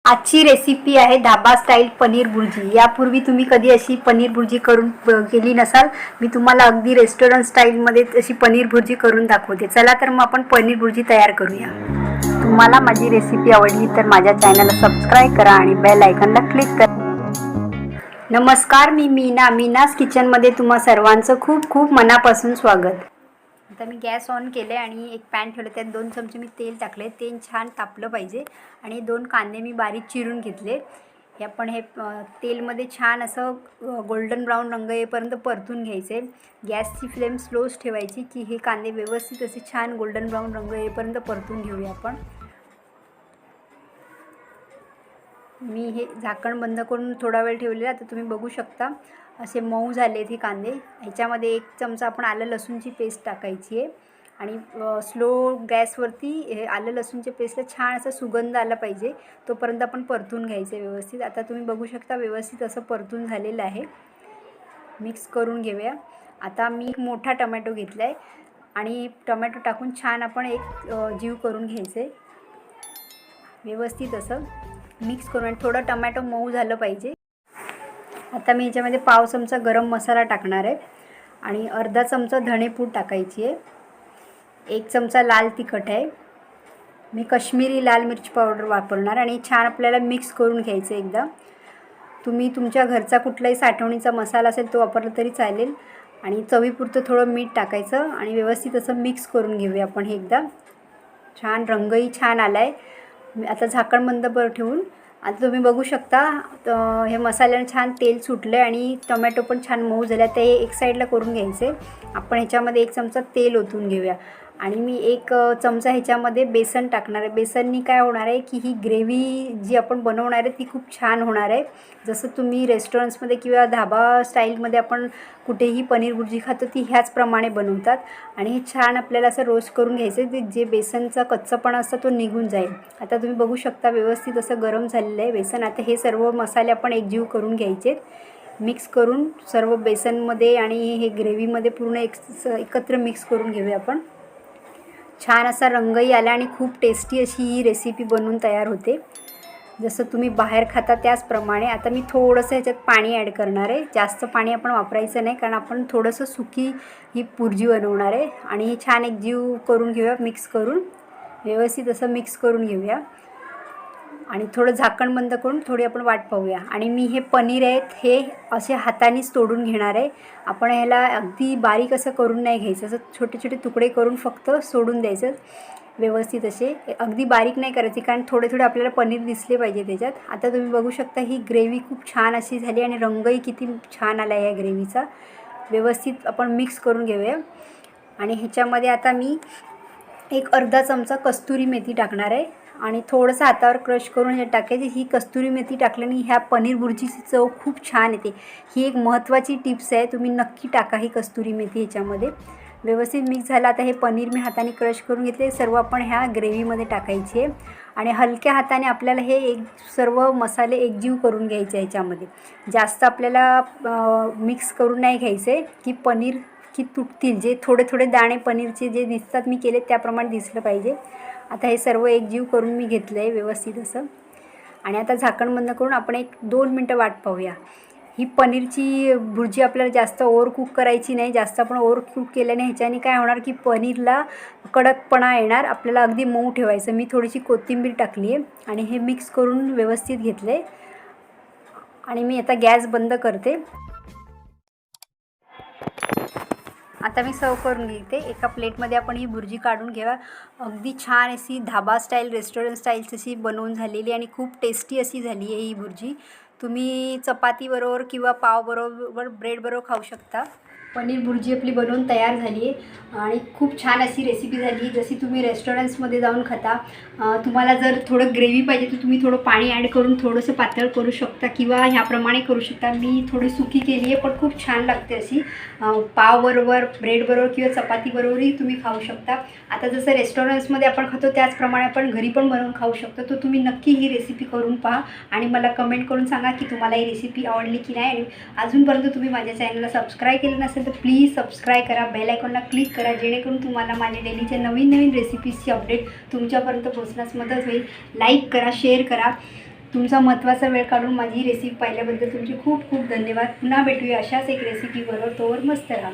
आजची रेसिपी आहे धाबा स्टाईल पनीर भुर्जी। यापूर्वी तुम्ही कधी अशी पनीर भुर्जी करून केली नसाल। मी तुम्हाला अगदी रेस्टॉरंट स्टाईलमध्ये अशी पनीर भुर्जी करून दाखवते। चला तर मग आपण पनीर भुर्जी तयार करूया। तुम्हाला माझी रेसिपी आवडली तर माझ्या चॅनलला सबस्क्राईब करा आणि बेल आयकॉनला क्लिक करा। नमस्कार, मी मीनास किचनमध्ये तुम्हा सर्वांचं खूप खूप मनापासून स्वागत। आता मी गॅस ऑन केले आणि एक पॅन ठेवले, त्यात 2 चमचे मी तेल टाकले। तेल छान तापलं पाहिजे आणि 2 कांदे मी बारीक चिरून घेतले। हे आपण तेलमध्ये छान असं गोल्डन ब्राऊन रंग येईपर्यंत परतून घ्यायचे। गॅसची फ्लेम स्लोच ठेवायची की हे कांदे व्यवस्थित असे छान गोल्डन ब्राऊन रंग येईपर्यंत परतून घेऊया आपण। मी हे झाकण बंद करून थोडा वेळ ठेवलेला। आता तुम्ही बघू शकता असे मऊ झाले हे कांदे। ह्याच्यामध्ये 1 चमचा आपण आलं लसूणची पेस्ट टाकायची आहे आणि स्लो गॅसवरती हे आलं लसूणच्या पेस्टला छान असा सुगंध आला पाहिजे तोपर्यंत आपण परतून घ्यायचं व्यवस्थित। आता तुम्ही बघू शकता व्यवस्थित असं परतून झालेलं आहे। मिक्स करून घेऊया। आता मी एक मोठा टोमॅटो घेतला आहे आणि टोमॅटो टाकून छान आपण एक जीव करून घ्यायचे। व्यवस्थित असं मिक्स करून आणि थोडं टोमॅटो मऊ झालं पाहिजे। आता मी याच्यामध्ये पाव चमचा गरम मसाला टाकणार आहे आणि अर्धा चमचा धणेपूड टाकायची आहे। 1 चमचा लाल तिखट आहे। मी काश्मीरी लाल मिरची पावडर वापरणार आणि छान आपल्याला मिक्स करून घ्यायचं एकदा। तुम्ही तुमच्या घरचा कुठलाही साठवणीचा मसाला असेल तो वापरला तरी चालेल आणि चवीपुरतं थोडं मीठ टाकायचं आणि व्यवस्थित असं मिक्स करून घेऊया आपण हे एकदा। छान रंगही छान आला आहे। आता झाकण बंद ठेवून आता तुम्ही बघू शकता हे मसाल्याने छान तेल सुटलं आणि टोमॅटो पण छान मऊ झाले। आता हे एक साईडला करून घ्यायचे। आपण ह्याच्यामध्ये 1 चमचा तेल ओतून घेऊया आणि मी 1 चमचा ह्याच्यामध्ये बेसन टाकणार आहे। बेसननी काय होणार आहे की ही ग्रेव्ही जी आपण बनवणार आहे ती खूप छान होणार आहे। जसं तुम्ही रेस्टॉरंट्समध्ये किंवा धाबा स्टाईलमध्ये आपण कुठेही पनीर भुर्जी खातो ती ह्याचप्रमाणे बनवतात आणि हे छान आपल्याला असं रोस्ट करून घ्यायचं ते जे बेसनचा कच्चापणा असतो तो निघून जाईल। आता तुम्ही बघू शकता व्यवस्थित असं गरम झालेलं आहे बेसन। आता हे सर्व मसाले आपण एकजीव करून घ्यायचे, मिक्स करून सर्व बेसनमध्ये आणि हे ग्रेव्हीमध्ये पूर्ण एकत्र मिक्स करून घेऊया आपण। छान असा रंगही आला आणि खूप टेस्टी अशी ही रेसिपी बनवून तयार होते, जसं तुम्ही बाहेर खाता त्याचप्रमाणे। आता मी थोडंसं ह्याच्यात पाणी ॲड करणार आहे। जास्त पाणी आपण वापरायचं नाही कारण आपण थोडंसं सुकी ही भुर्जी बनवणार आहे आणि हे छान एक जीव करून घेऊया। मिक्स करून व्यवस्थित असं मिक्स करून घेऊया आणि थोडं झाकण बंद करून थोडी आपण वाट पाहूया। आणि मी हे पनीर आहेत हे असे हातानेच तोडून घेणार आहे। आपण ह्याला अगदी बारीक असं करून नाही घ्यायचं, असं छोटे छोटे तुकडे करून फक्त सोडून द्यायचं व्यवस्थित। असे अगदी बारीक नाही करायची कारण थोडे थोडे आपल्याला पनीर दिसले पाहिजे त्याच्यात। आता तुम्ही बघू शकता ही ग्रेव्ही खूप छान अशी झाली आणि रंगही किती छान आला आहे या ग्रेव्हीचा। व्यवस्थित आपण मिक्स करून घेऊया आणि ह्याच्यामध्ये आता मी 1 अर्धा चमचा कस्तुरी मेथी टाकणार आहे आणि थोडंसं हातावर क्रश करून हे टाकायची। ही कस्तुरी मेथी टाकल्याने ह्या पनीर भुर्जीची चव खूप छान येते। ही एक महत्त्वाची टिप्स आहे, तुम्ही नक्की टाका ही कस्तुरी मेथी ह्याच्यामध्ये। व्यवस्थित मिक्स झालं। आता हे पनीर मी हाताने क्रश करून घेतले, सर्व आपण ह्या ग्रेव्हीमध्ये टाकायचे आणि हलक्या हाताने आपल्याला हे सर्व मसाले एकजीव करून घ्यायचे ह्याच्यामध्ये। जास्त आपल्याला मिक्स करून नाही घ्यायचे की पनीर की तुटतील, जे थोडे थोडे दाणे पनीरचे जे दिसतात मी केले त्याप्रमाणे दिसलं पाहिजे। आता हे सर्व एकजीव करून मी घेतलं आहे व्यवस्थित असं आणि आता झाकण बंद करून आपण 1-2 मिनटं वाट पाहूया। ही पनीरची भुर्जी आपल्याला जास्त ओव्हर कुक करायची नाही। जास्त आपण ओव्हर कुक केल्याने ह्याच्याने काय होणार की पनीरला कडकपणा येणार, आपल्याला अगदी मऊ ठेवायचं। मी थोडीशी कोथिंबीर टाकली आहे आणि हे मिक्स करून व्यवस्थित घेतले आणि मी आता गॅस बंद करते। आता मी सर्व करून घेते। एका प्लेटमध्ये आपण ही भुर्जी काढून घ्यावा। अगदी छान अशी धाबा स्टाईल रेस्टॉरंट स्टाईलची अशी बनवून झालेली आणि खूप टेस्टी अशी झाली आहे ही भुर्जी। तुम्ही चपातीबरोबर किंवा पावबरोबर ब्रेडबरोबर खाऊ शकता। पनीर भुर्जी आपली बनवून तयार झाली आहे आणि खूप छान अशी रेसिपी झाली, जशी तुम्ही रेस्टॉरंट्समध्ये जाऊन खाता। तुम्हाला जर थोडं ग्रेव्ही पाहिजे तर तुम्ही थोडं पाणी ॲड करून थोडंसं पातळ करू शकता किंवा ह्याप्रमाणे करू शकता। मी थोडी सुकी केली आहे पण खूप छान लागते अशी। पावबरोबर ब्रेडबरोबर किंवा चपातीबरोबरही तुम्ही खाऊ शकता। आता जसं रेस्टॉरंट्समध्ये आपण खातो त्याचप्रमाणे आपण घरी पण बनवून खाऊ शकतो। तर तुम्ही नक्की ही रेसिपी करून पहा आणि मला कमेंट करून सांगा की तुम्हाला ही रेसिपी आवडली की नाही। आणि अजूनपर्यंत तुम्ही माझ्या चॅनलला सबस्क्राईब केलं नसेल तर प्लीज सबस्क्राईब करा, बेल आयकॉनला क्लिक करा, जेणेकरून तुम्हाला माझ्या डेलीच्या नवीन नवीन रेसिपीजची अपडेट तुमच्यापर्यंत पोहोचण्यास मदत होईल। लाईक करा, शेअर करा तुमचा महत्त्वाचा वेळ काढून माझी रेसिपी पाहिल्याबद्दल तुमचे खूप खूप धन्यवाद. पुन्हा भेटूया अशाच एक रेसिपीबरोबर. तोवर मस्त राहा.